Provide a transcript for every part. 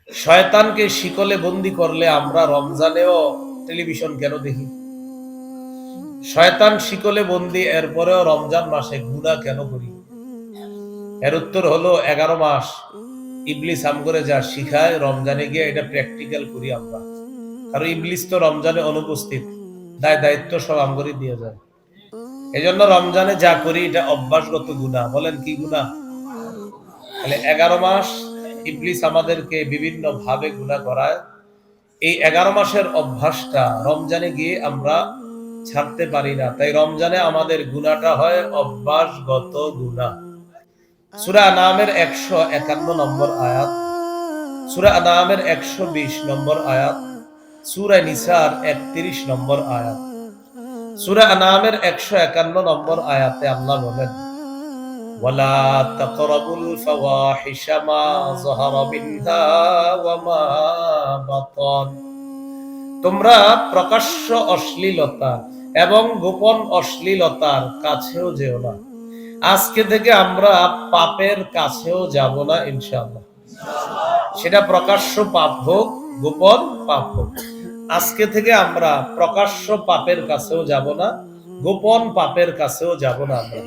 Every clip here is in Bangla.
শয়তানকে শিকলে বন্দি করলে আমরা রমজানেও টেলিভিশন কেন দেখি? শয়তান শিকলে বন্দি, এরপরেও রমজান মাসে গুনাহ কেন করি? এর উত্তর হলো 11 মাস ইবলিস আমগরে যা শিখায়, রমজানে গিয়ে এটা প্র্যাকটিক্যাল করি আমরা। কারণ ইবলিস তো রমজানে অনুপস্থিত, দায়িত্ব সব আমগরে দিয়ে যায়। এজন্য রমজানে যা করি এটা অভ্যাসগত গুনাহ। বলেন কি গুনাহ? তাহলে 11 মাস ইবলিস আমাদেরকে বিভিন্ন ভাবে গুনাহ করায়। এই 11 মাসের অভ্যাসটা রমজানে গিয়ে আমরা ছাড়তে পারি না, তাই রমজানে আমাদের গুনাহটা হয় অভ্যাসগত গুনাহ। সূরা আনামের 151 নম্বর আয়াত, সূরা আনামের 120 নম্বর আয়াত, সূরা নিসার 31 নম্বর আয়াত। সূরা আনামের 151 নম্বর আয়াতে আল্লাহ বলেন, ওয়ালা তাকরাবুল ফাওয়াহিশা মা যাহারা মিনহা ওয়া মা বাতান। তোমরা প্রকাশ্য অশ্লীলতা এবং গোপন অশ্লীলতার কাছেও যেও না। আজকে থেকে আমরা পাপের কাছেও যাব না ইনশাআল্লাহ। সেটা প্রকাশ্য পাপ হোক, গোপন পাপ হোক, আজকে থেকে আমরা প্রকাশ্য পাপের কাছেও যাব না, গোপন পাপের কাছেও যাব না। আমরা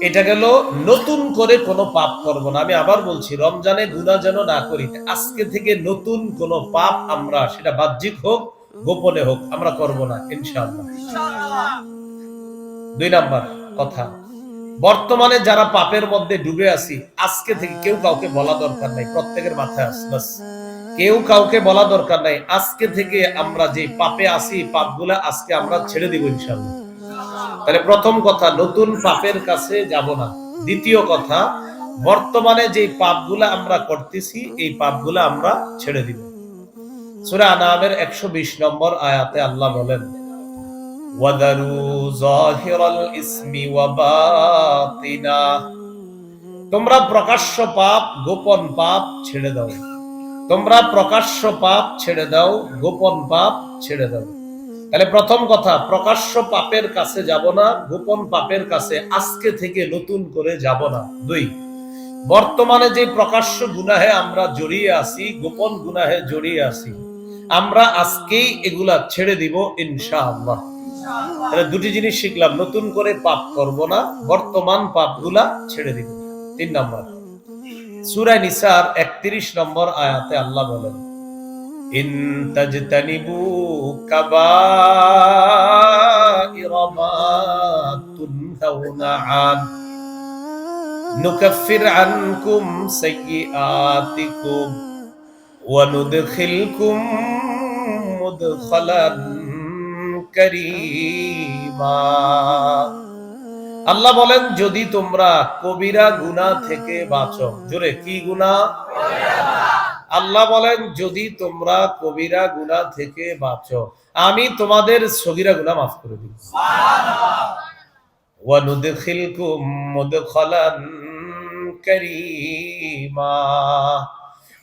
এটা গেল নতুন করে কোনো পাপ করব না। আমি আবার বলছি, রমজানে গুনাহ যেন না করি। আজকে থেকে নতুন কোনো পাপ আমরা, সেটা বাহ্যিক হোক গোপনে হোক, আমরা করব না ইনশাআল্লাহ। 2 নাম্বার কথা, বর্তমানে যারা পাপের মধ্যে ডুবে আছি, আজকে থেকে কেউ কাউকে বলা দরকার নাই, প্রত্যেকের মাথায় আছে বাস, কেউ কাউকে বলা দরকার নাই। আজকে থেকে আমরা যে পাপে আছি, পাপগুলা আজকে আমরা ছেড়ে দিব ইনশাআল্লাহ। তাহলে প্রথম কথা, নতুন পাপের কাছে যাব না। দ্বিতীয় কথা, বর্তমানে যে পাপগুলা আমরা করতেছি, এই পাপগুলা আমরা ছেড়ে দিব। সূরা আনামের 120 নম্বর আয়াতে আল্লাহ বলেন, ওয়াদারু যাহিরাল ইসমি ওয়া বাতিনা। তোমরা প্রকাশ্য পাপ, গোপন পাপ ছেড়ে দাও। তোমরা প্রকাশ্য পাপ ছেড়ে দাও, গোপন পাপ ছেড়ে দাও। তাহলে প্রথম কথা, প্রকাশ্য পাপের কাছে যাব না, গোপন পাপের কাছে আজকে থেকে নতুন করে যাব না। 2, বর্তমানে যে প্রকাশ্য গুনাহে আমরা জড়িয়ে আছি, গোপন গুনাহে জড়িয়ে আছি, আমরা আজকেই এগুলা ছেড়ে দিব ইনশাআল্লাহ। তাহলে 2টি জিনিস শিখলাম, নতুন করে পাপ করব না, বর্তমান পাপগুলা ছেড়ে দিব। 3 নাম্বার, সূরা নিসার 31 নম্বর আয়াতে আল্লাহ বলেন, ইন তাজতানিবু কাবাইরা মা তুনহাউনা আন নুকাফির আনকুম সাইয়্যাতিকুম ওয়া নুদখিলকুম মুদখালান কারীমা। আল্লাহ বলেন, যদি তোমরা কবিরা গুনাহ থেকে বাঁচো। জোরে, কি গুনাহ? আল্লাহ বলেন, যদি তোমরা কবিরা গুনাহ থেকে বাঁচো, আমি তোমাদের সগীরা গুনাহ মাফ করে দিব। সুবহানাল্লাহ। ওয়া নুদখিলকুম মুদখালান কারীমা।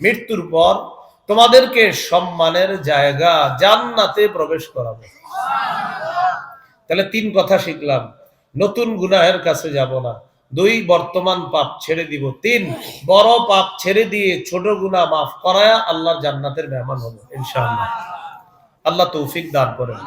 মৃত্যুর পর তোমাদেরকে সম্মানের জায়গা জান্নাতে প্রবেশ করাবো। সুবহানাল্লাহ। তাহলে 3 কথা শিখলাম, নতুন গুনাহের কাছে যাব না। 2, বর্তমান পাপ ছেড়ে দিব। 3, বড় পাপ ছেড়ে দিয়ে ছোট গুনাহ মাফ করায়া আল্লাহর জান্নাতের মেহমান হবো ইনশাআল্লাহ। আল্লাহ তৌফিক দান করেন।